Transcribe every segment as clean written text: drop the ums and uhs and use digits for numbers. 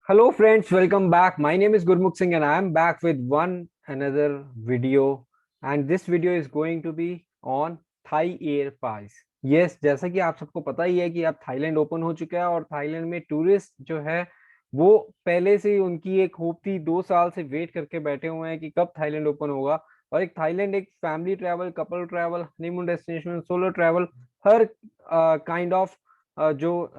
Hello friends, welcome back. My name is Gurmukh Singh and I am back with one another video, and this video is going to be on Thai Air Pass. Yes, जैसा कि आप सबको पता ही है कि अब Thailand open हो चुका है और थाईलैंड में टूरिस्ट जो है वो पहले से ही उनकी एक होप थी, 2 साल से वेट करके बैठे हुए हैं कि कब थाईलैंड ओपन होगा। और एक थाईलैंड एक family travel, couple travel, honeymoon destination, solo travel, her kind of जो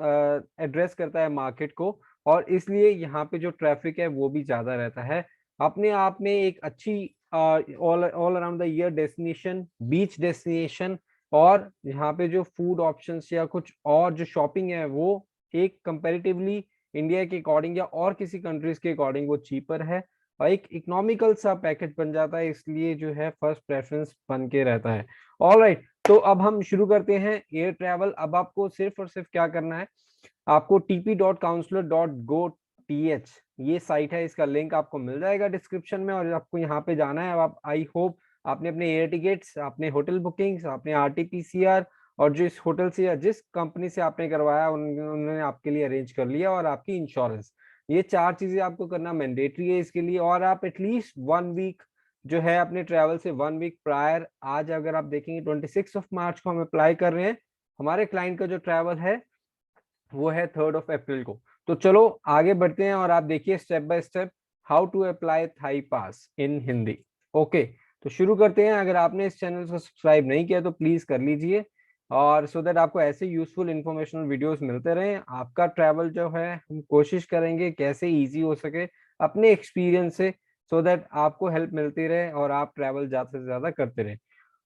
एड्रेस करता है मार्केट को। और इसलिए यहाँ पे जो ट्रैफिक है वो भी ज्यादा रहता है। अपने आप में एक अच्छी all all around the year destination, beach destination. और यहाँ पे जो फूड ऑप्शंस या कुछ और जो शॉपिंग है वो एक कंपैरेटिवली इंडिया के अकॉर्डिंग या और किसी कंट्रीज के अकॉर्डिंग वो चीपर है और एक इकोनॉमिकल सा पैकेज बन जाता है, इसलिए जो है फर्स्ट प्रेफरेंस बन के रहता है। ऑल राइट, तो अब हम शुरू करते हैं एयर ट्रैवल। अब आपको सिर्फ और सिर्फ क्या करना है, आपको tp.counselor.go.th ये साइट है, इसका लिंक आपको मिल जाएगा डिस्क्रिप्शन में और आपको यहाँ पे जाना है। अब आप आई होप आपने अपने एयर टिकट्स, आपने होटल बुकिंग्स, आपने आरटीपीसीआर और जो इस होटल से या जिस कंपनी से आपने करवाया उन्होंने आपके लिए अरेंज कर लिया, और आपकी इंश्योरेंस। ये चार चीजें आपको करना मैंडेटरी है इसके लिए। और आप एटलीस्ट 1 वीक जो है अपने ट्रैवल से 1 वीक प्रायर, आज अगर आप देखेंगे 26 मार्च को हम अप्लाई कर रहे हैं, हमारे क्लाइंट का जो ट्रैवल है वो है 3 अप्रैल को। तो चलो आगे बढ़ते हैं और आप देखिए step by step how to apply Thai pass in Hindi. Okay, तो शुरू करते हैं। अगर आपने इस चैनल को सब्सक्राइब नहीं किया तो प्लीज कर लीजिए, और सो दैट आपको ऐसे यूजफुल इंफॉर्मेशनल वीडियोस मिलते रहें। आपका ट्रैवल जो है हम कोशिश करेंगे कैसे इजी हो सके अपने एक्सपीरियंस से, सो दैट आपको हेल्प मिलती रहे और आप ट्रैवल ज्यादा से ज्यादा करते रहें।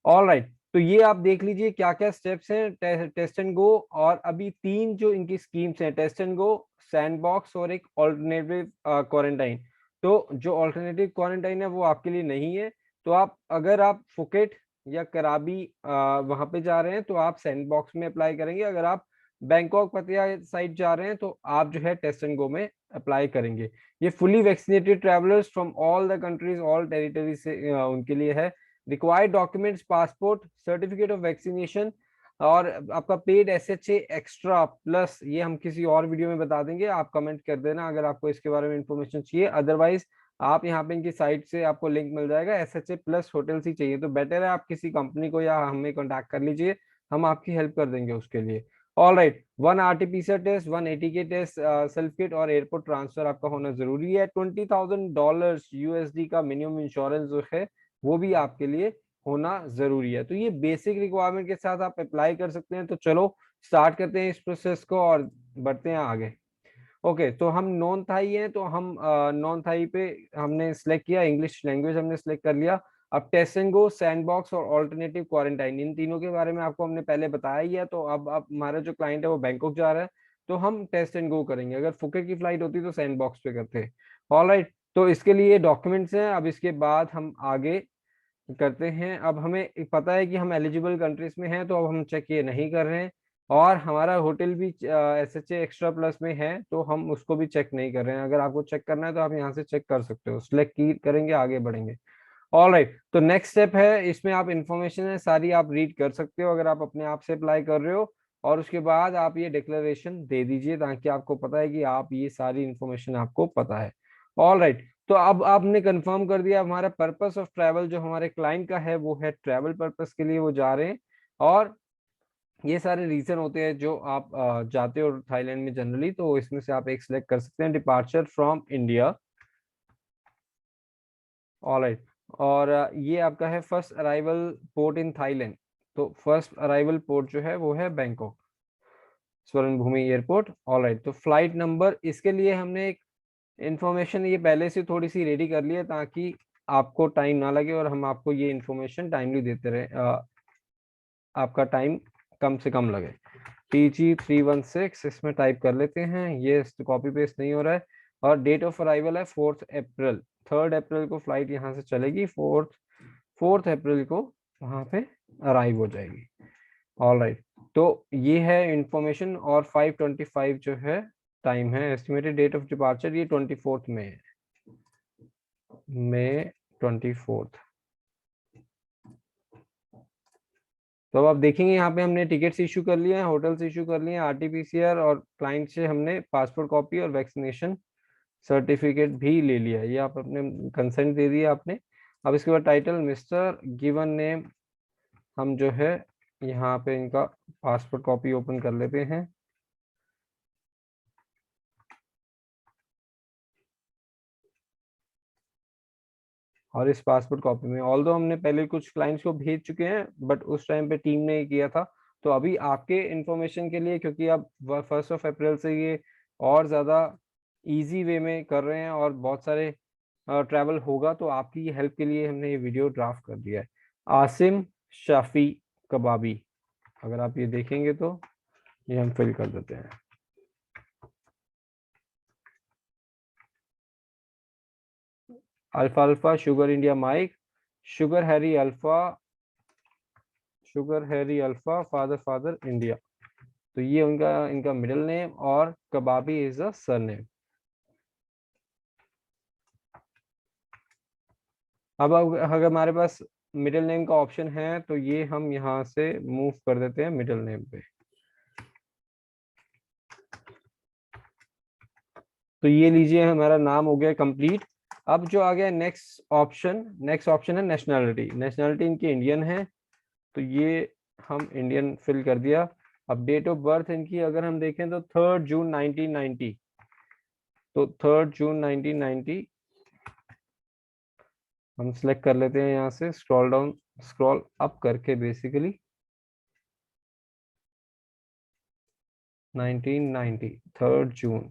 ऑल राइट, तो ये आप देख लीजिए क्या क्या स्टेप्स हैं टेस्ट एंड गो। और अभी तीन जो इनकी स्कीम्स हैं, टेस्ट एंड गो, सैंडबॉक्स और एक ऑल्टरनेटिव क्वारंटाइन। तो जो ऑल्टरनेटिव क्वारंटाइन है वो आपके लिए नहीं है। तो आप अगर आप फुकेट या कराबी वहां पे जा रहे हैं तो आप सैंडबॉक्स में अप्लाई करेंगे। अगर आप बैंकॉक पतिया साइड जा रहे हैं तो आप जो है टेस्ट एंड गो में अप्लाई करेंगे। ये fully vaccinated travellers from all the countries, all territory से उनके लिए है। Required documents, passport, certificate of vaccination और आपका पेड एसएचए एक्स्ट्रा प्लस, ये हम किसी और वीडियो में बता देंगे। आप कमेंट कर देना अगर आपको इसके बारे में इंफॉर्मेशन चाहिए। अदरवाइज आप यहाँ पे इनकी साइट से आपको लिंक मिल जाएगा, एसएचए प्लस होटल्स ही चाहिए तो बेटर है आप किसी कंपनी को या हमें कॉन्टैक्ट कर लीजिए, हम आपकी हेल्प कर देंगे उसके लिए। All right, 1 RTPCR test, 1 ATK test, self kit और एयरपोर्ट ट्रांसफर आपका होना जरूरी है। $20,000 यूएसडी का मिनिमम इंश्योरेंस जो है वो भी आपके लिए होना जरूरी है। तो ये बेसिक रिक्वायरमेंट के साथ आप अप्लाई कर सकते हैं। तो चलो स्टार्ट करते हैं इस प्रोसेस को और बढ़ते हैं आगे। ओके, तो हम नॉन थाई हैं तो हम नॉन थाई पे हमने सिलेक्ट किया, इंग्लिश लैंग्वेज हमने सिलेक्ट कर लिया। अब टेस्ट एंड गो, सैंडबॉक्स और ऑल्टरनेटिव क्वारंटाइन, इन तीनों के बारे में आपको हमने पहले बताया ही है। तो अब हमारा जो क्लाइंट है वो बैंकॉक जा रहा है तो हम टेस्ट एंड गो करेंगे। अगर फुकेट की फ्लाइट होती तो सैंडबॉक्स पे करते। ऑल राइट, तो इसके लिए डॉक्यूमेंट्स हैं। अब इसके बाद हम आगे करते हैं। अब हमें पता है कि हम एलिजिबल कंट्रीज में हैं तो अब हम चेक ये नहीं कर रहे हैं। और हमारा होटल भी एसएचए एक्स्ट्रा प्लस में है तो हम उसको भी चेक नहीं कर रहे हैं। अगर आपको चेक करना है तो आप यहाँ से चेक कर सकते हो, सिलेक्ट की करेंगे, आगे बढ़ेंगे। ऑल राइट, तो नेक्स्ट स्टेप है, इसमें आप इंफॉर्मेशन है सारी आप रीड कर सकते हो अगर आप अपने आप से अप्लाई कर रहे हो। और उसके बाद आप ये डिक्लेरेशन दे दीजिए ताकि आपको पता है कि आप ये सारी इंफॉर्मेशन आपको पता है। ऑल राइट, तो अब आपने कंफर्म कर दिया हमारा पर्पस ऑफ ट्रैवल जो हमारे क्लाइंट का है वो है ट्रैवल पर्पस के लिए वो जा रहे हैं। और ये सारे रीजन होते हैं जो आप जाते हो थाईलैंड में जनरली, तो इसमें से आप एक सिलेक्ट कर सकते हैं, डिपार्चर फ्रॉम इंडिया। ऑलराइट, और ये आपका है first arrival port in Thailand. तो फर्स्ट अराइवल पोर्ट जो है वो है बैंकॉक स्वर्ण भूमि एयरपोर्ट। ऑलराइट, तो फ्लाइट नंबर, इसके लिए हमने एक इंफॉर्मेशन ये पहले से थोड़ी सी रेडी कर ली है ताकि आपको टाइम ना लगे और हम आपको ये इंफॉर्मेशन टाइमली देते रहे, आपका टाइम कम से कम लगे। TG316 इसमें टाइप कर लेते हैं, ये कॉपी पेस्ट नहीं हो रहा है। और डेट ऑफ अराइवल है 4 अप्रैल, 3 अप्रैल को फ्लाइट यहाँ से चलेगी, 4 अप्रैल को वहां पे अराइव हो जाएगी। ऑल राइट, तो ये है इंफॉर्मेशन। और 5:25 जो है टाइम है। एस्टिमेटेड डेट ऑफ डिपार्चर ये 24 में है, मई 24। तो अब आप देखेंगे यहाँ पे हमने टिकट्स इशू कर लिए हैं, होटल्स इशू कर लिए हैं, आरटीपीसीआर और क्लाइंट से हमने पासपोर्ट कॉपी और वैक्सीनेशन सर्टिफिकेट भी ले लिया, ये आप अपने कंसेंट दे दिया आपने। अब इसके बाद टाइटल मिस्टर, गिवन नेम, हम जो है यहाँ पे इनका पासपोर्ट कॉपी ओपन कर लेते हैं। और इस पासपोर्ट कॉपी में ऑल्दो हमने पहले कुछ क्लाइंट्स को भेज चुके हैं, बट उस टाइम पे टीम ने किया था, तो अभी आपके इंफॉर्मेशन के लिए, क्योंकि अब 1 अप्रैल से ये और ज़्यादा इजी वे में कर रहे हैं और बहुत सारे ट्रैवल होगा, तो आपकी हेल्प के लिए हमने ये वीडियो ड्राफ्ट कर दिया है। आसिम शाफी कबाबी, अगर आप ये देखेंगे तो ये हम फिल कर देते हैं। Alpha alpha sugar India mike, sugar Harry alpha, sugar Harry alpha father father India, तो ये उनका इनका मिडिल नेम और कबाबी इज द सरनेम। अब अगर हमारे पास मिडिल नेम का ऑप्शन है तो ये हम यहाँ से मूव कर देते हैं मिडिल नेम पे। तो ये लीजिए हमारा नाम हो गया कंप्लीट। अब जो आ गया नेक्स्ट ऑप्शन है नेशनैलिटी। नेशनैलिटी इनकी इंडियन है, तो ये हम इंडियन फिल कर दिया। अब डेट ऑफ बर्थ इनकी अगर हम देखें तो 3 जून 1990, तो 3 जून 1990 हम सिलेक्ट कर लेते हैं। यहाँ से स्क्रॉल डाउन स्क्रॉल अप करके बेसिकली 1990 3 जून,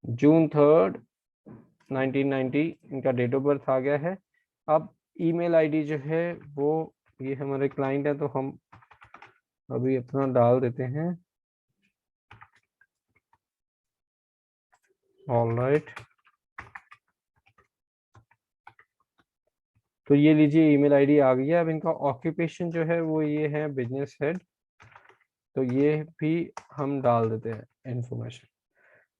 जून 3 1990 इनका डेट ऑफ बर्थ आ गया है। अब ईमेल आईडी जो है वो, ये हमारे क्लाइंट है तो हम अभी अपना डाल देते हैं। ऑलराइट, तो ये लीजिए ईमेल आईडी आ गई है। अब इनका ऑक्यूपेशन जो है वो ये है बिजनेस हेड, तो ये भी हम डाल देते हैं इंफॉर्मेशन।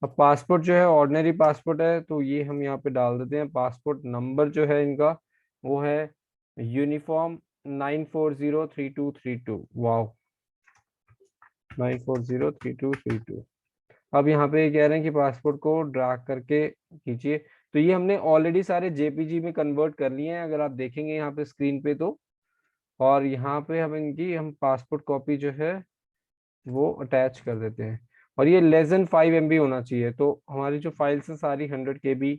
अब पासपोर्ट जो है ऑर्डिनरी पासपोर्ट है, तो ये हम यहाँ पे डाल देते हैं। पासपोर्ट नंबर जो है इनका वो है यूनिफॉर्म 9403232। वाओ, 9403232। अब यहाँ पे कह रहे हैं कि पासपोर्ट को ड्रैग करके खींचिए, तो ये हमने ऑलरेडी सारे जेपीजी में कन्वर्ट कर लिए हैं, अगर आप देखेंगे यहाँ पे स्क्रीन पे तो। और यहाँ पे हम पासपोर्ट कॉपी जो है वो अटैच कर देते हैं। और ये लेस देन 5 MB होना चाहिए, तो हमारी जो फाइल्स हैं सारी 100 KB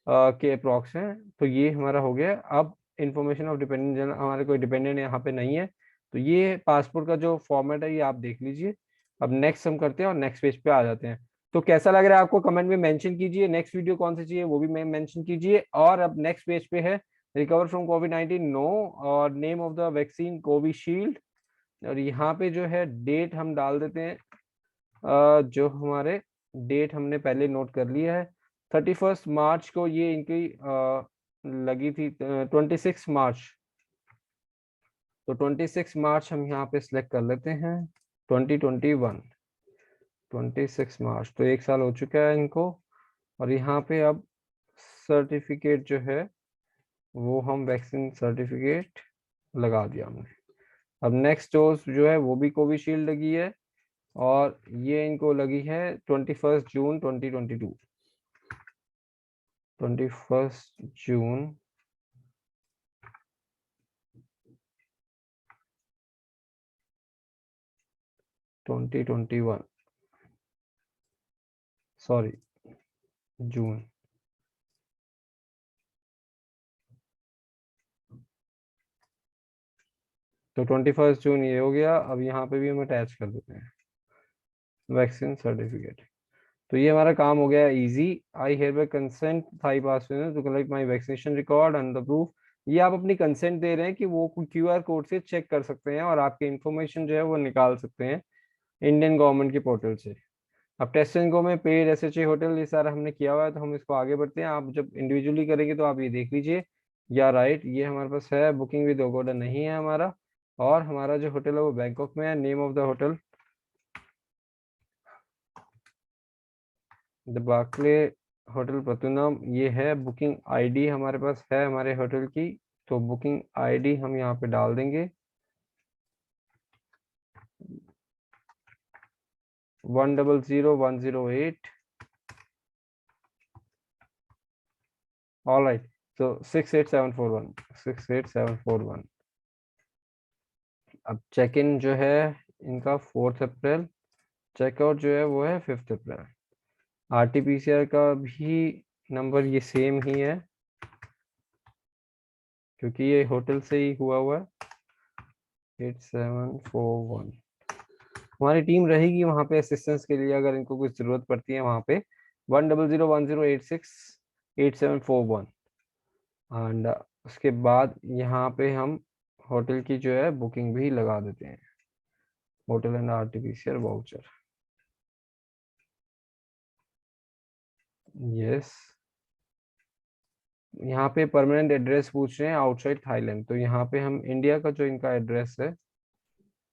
के अप्रॉक्स हैं। तो ये हमारा हो गया। अब इंफॉर्मेशन ऑफ डिपेंडेंट, हमारे कोई डिपेंडेंट यहाँ पे नहीं है, तो ये पासपोर्ट का जो फॉर्मेट है ये आप देख लीजिए। अब नेक्स्ट हम करते हैं और नेक्स्ट पेज पे आ जाते हैं। तो कैसा लग रहा है आपको, कमेंट में मेंशन कीजिए। नेक्स्ट वीडियो कौन सी चाहिए वो भी मैं मेंशन कीजिए। और अब नेक्स्ट पेज पे है रिकवर फ्रॉम कोविड-19 नो, और name of the vaccine Covishield. और यहाँ पे जो है डेट हम डाल देते हैं, जो हमारे डेट हमने पहले नोट कर लिया है 31 मार्च को ये इनकी लगी थी 26 मार्च। तो 26 मार्च हम यहाँ पे सिलेक्ट कर लेते हैं। 2021 26 मार्च, तो 1 साल हो चुका है इनको। और यहाँ पे अब सर्टिफिकेट जो है वो हम वैक्सीन सर्टिफिकेट लगा दिया हमने। अब नेक्स्ट डोज जो है वो भी कोविशील्ड लगी है, और ये इनको लगी है 21 जून 2022। 21 जून 2021, सॉरी जून। तो 21 जून ये हो गया। अब यहाँ पे भी हम अटैच कर देते हैं वैक्सीन सर्टिफिकेट। तो ये हमारा काम हो गया easy. I hereby consent Thai pass to collect my vaccination record and the proof. ये आप अपनी कंसेंट दे रहे हैं कि वो QR कोड से चेक कर सकते हैं और आपके इंफॉर्मेशन जो है वो निकाल सकते हैं इंडियन गवर्नमेंट के पोर्टल से। अब टेस्ट एंड गो में पेड SHA होटल ये सारा हमने किया हुआ है, तो हम इसको आगे बढ़ते हैं। आप जब इंडिविजुअली करेंगे तो आप ये देख लीजिए। या राइट, ये हमारे पास है बुकिंग विद ओगोडा नहीं है हमारा। और हमारा जो होटल है वो बैंकॉक में है। Name of the hotel the Berkeley hotel Pratunam, ये है। बुकिंग आईडी हमारे पास है हमारे होटल की, तो बुकिंग आईडी हम यहाँ पे डाल देंगे 100108। ऑल राइट, तो 68741, 68741। अब चेक इन जो है इनका 4 अप्रैल, चेकआउट जो है वो है 5 अप्रैल। आरटीपीसीआर का भी नंबर ये सेम ही है क्योंकि ये होटल से ही हुआ है। 8741। हमारी टीम रहेगी वहाँ पे असिस्टेंस के लिए, अगर इनको कुछ जरूरत पड़ती है वहाँ पे। 100108688741। एंड उसके बाद यहाँ पे हम होटल की जो है बुकिंग भी लगा देते हैं, hotel and RTPCR voucher. Yes, यहाँ पे परमानेंट एड्रेस पूछ रहे हैं आउटसाइड थाईलैंड, तो यहाँ पे हम इंडिया का जो इनका एड्रेस है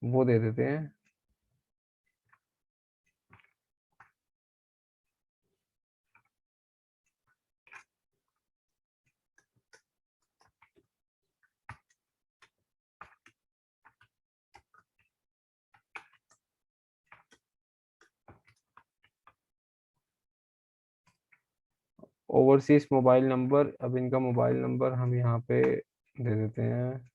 वो दे देते हैं। ओवरसीज मोबाइल नंबर, अब इनका मोबाइल नंबर हम यहाँ पे दे देते हैं।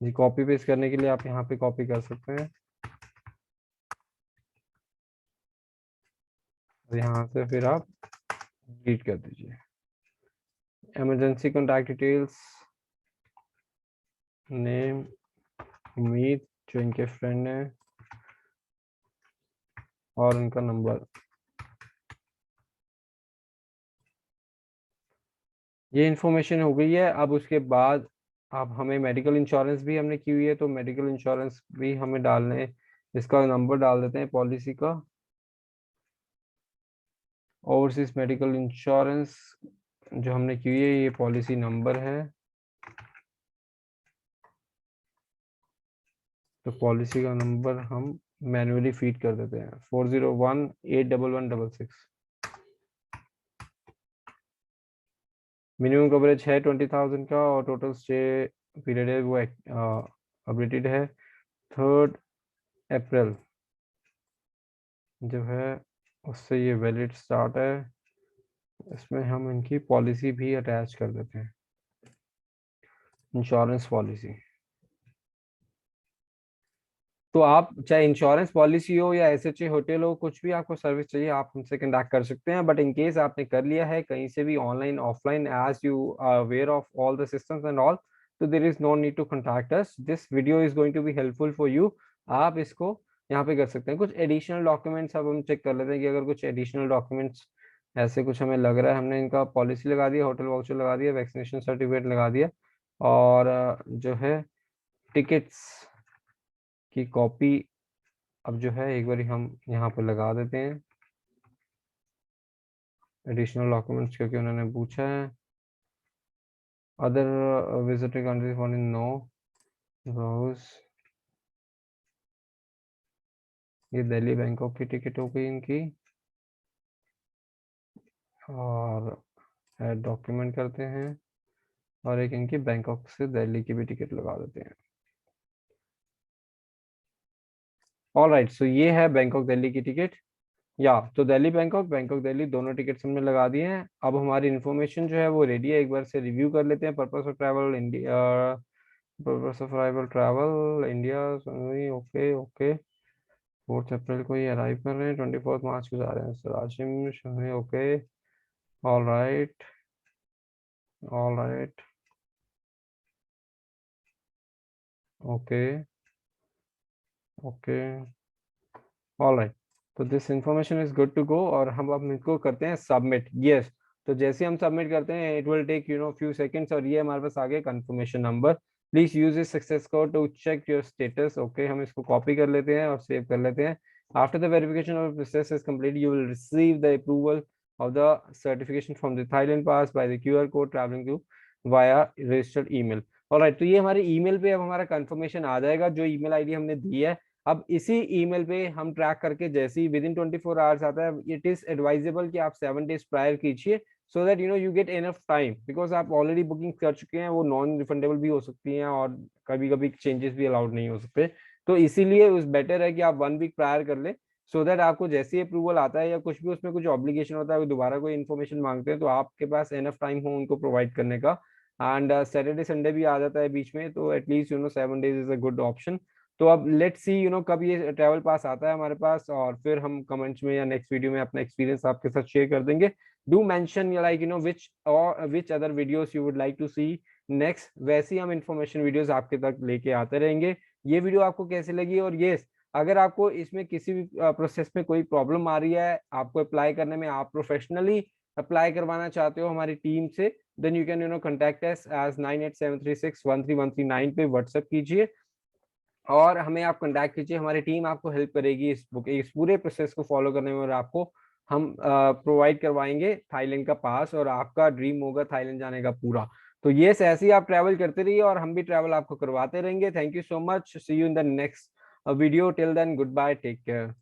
ये कॉपी पेस्ट करने के लिए आप यहाँ पे कॉपी कर सकते हैं और यहाँ से फिर आप डिलीट कर दीजिए। इमरजेंसी कॉन्टैक्ट डिटेल्स, नेम उम्मीद जो इनके फ्रेंड है और उनका नंबर। ये इन्फॉर्मेशन हो गई है। अब उसके बाद अब हमें मेडिकल इंश्योरेंस भी हमने की हुई है, तो मेडिकल इंश्योरेंस भी हमें डालने, इसका नंबर डाल देते हैं पॉलिसी का। ओवरसीज मेडिकल इंश्योरेंस जो हमने की हुई है ये पॉलिसी नंबर है, तो पॉलिसी का नंबर हम मैन्युअली फीड कर देते हैं 40181166। मिनिमम कवरेज है 20,000 का और टोटल स्टे पीरियड है वो अपडेटेड है 3 अप्रैल जो है उससे ये वैलिड स्टार्ट है। इसमें हम इनकी पॉलिसी भी अटैच कर देते हैं, इंश्योरेंस पॉलिसी। तो आप चाहे इंश्योरेंस पॉलिसी हो या एसएचए होटल हो, कुछ भी आपको सर्विस चाहिए आप हमसे कंटैक्ट कर सकते हैं। बट इन केस आपने कर लिया है कहीं से भी online offline, as you are aware of all the systems and all, तो there is no need to contact us, this video is going to be helpful for you. आप इसको यहाँ पे कर सकते हैं। कुछ एडिशनल डॉक्यूमेंट्स अब हम चेक कर लेते हैं कि अगर कुछ एडिशनल डॉक्यूमेंट्स ऐसे कुछ हमें लग रहा है। हमने इनका पॉलिसी लगा दिया, होटल वाउचर लगा दिया, वैक्सीनेशन सर्टिफिकेट लगा दिया और जो है टिकट्स की कॉपी अब जो है एक बार हम यहाँ पे लगा देते हैं एडिशनल डॉक्यूमेंट्स क्योंकि उन्होंने पूछा है। Other visiting countries one in no rows, ये दिल्ली बैंकॉक की टिकट हो गई इनकी और ऐड डॉक्यूमेंट करते हैं और एक इनकी बैंकॉक से दिल्ली की भी टिकट लगा देते हैं। ऑल राइट, सो ये है बैंकॉक दिल्ली की टिकट। या तो दिल्ली बैंकॉक, बैंकॉक दिल्ली दोनों टिकट्स हमने लगा दिए हैं। अब हमारी इन्फॉर्मेशन जो है वो रेडी है, एक बार से रिव्यू कर लेते हैं। Purpose of travel India, purpose of arrival travel India, okay okay. 4 अप्रैल को ये अराइव कर रहे हैं, 24 मार्च को जा रहे हैं सराशिम शहरी, okay. All right, all right, okay okay, all right. तो this information is good to go और हम अब इनको करते हैं सबमिट। यस, तो जैसे हम सबमिट करते हैं it will take few seconds और ये हमारे पास आ गया confirmation number. Please use this success code to check your status. Okay, हम इसको कॉपी कर लेते हैं और सेव कर लेते हैं। After the verification of process is complete you will receive the approval of the certification from the Thailand pass by the QR code traveling to via registered email। Alright, तो ये हमारे ईमेल पे अब हमारा confirmation आ जाएगा। जो email ID हमने दी है अब इसी ईमेल पे हम ट्रैक करके जैसे ही विद इन 24 आवर्स आता है, इट इज एडवाइजेबल कि आप 7 days प्रायर कीजिए, so that you get enough time, because आप ऑलरेडी बुकिंग कर चुके हैं, वो नॉन रिफंडेबल भी हो सकती हैं और कभी कभी चेंजेस भी अलाउड नहीं हो सकते। तो इसीलिए उस बेटर है कि आप 1 week प्रायर कर ले, सो दैट आपको जैसे ही अप्रूवल आता है या कुछ भी उसमें कुछ ऑब्लिगेशन होता है, दोबारा कोई इन्फॉर्मेशन मांगते हैं, तो आपके पास इनफ टाइम हो उनको प्रोवाइड करने का। एंड सैटरडे संडे भी आ जाता है बीच में, तो at least 7 days is a good option. तो अब लेट्स सी कब ये ट्रैवल पास आता है हमारे पास, और फिर हम कमेंट्स में या नेक्स्ट वीडियो में अपना एक्सपीरियंस आपके साथ शेयर कर देंगे। Do mention like which other videos you would like to see next, वैसे ही हम इंफॉर्मेशन वीडियोस आपके तक लेके आते रहेंगे। ये वीडियो आपको कैसी लगी, और ये अगर आपको इसमें किसी भी प्रोसेस में कोई प्रॉब्लम आ रही है, आपको अप्लाई करने में, आप प्रोफेशनली अप्लाई करवाना चाहते हो हमारी टीम से, then you can contact us as 9873613139 पे व्हाट्सएप कीजिए, और हमें आप कांटेक्ट कीजिए। हमारी टीम आपको हेल्प करेगी इस पूरे प्रोसेस को फॉलो करने में, और आपको हम प्रोवाइड करवाएंगे थाईलैंड का पास, और आपका ड्रीम होगा थाईलैंड जाने का पूरा। तो ये ऐसे ही आप ट्रैवल करते रहिए, और हम भी ट्रैवल आपको करवाते रहेंगे। Thank you so much, see you in the next video, till then goodbye, take care.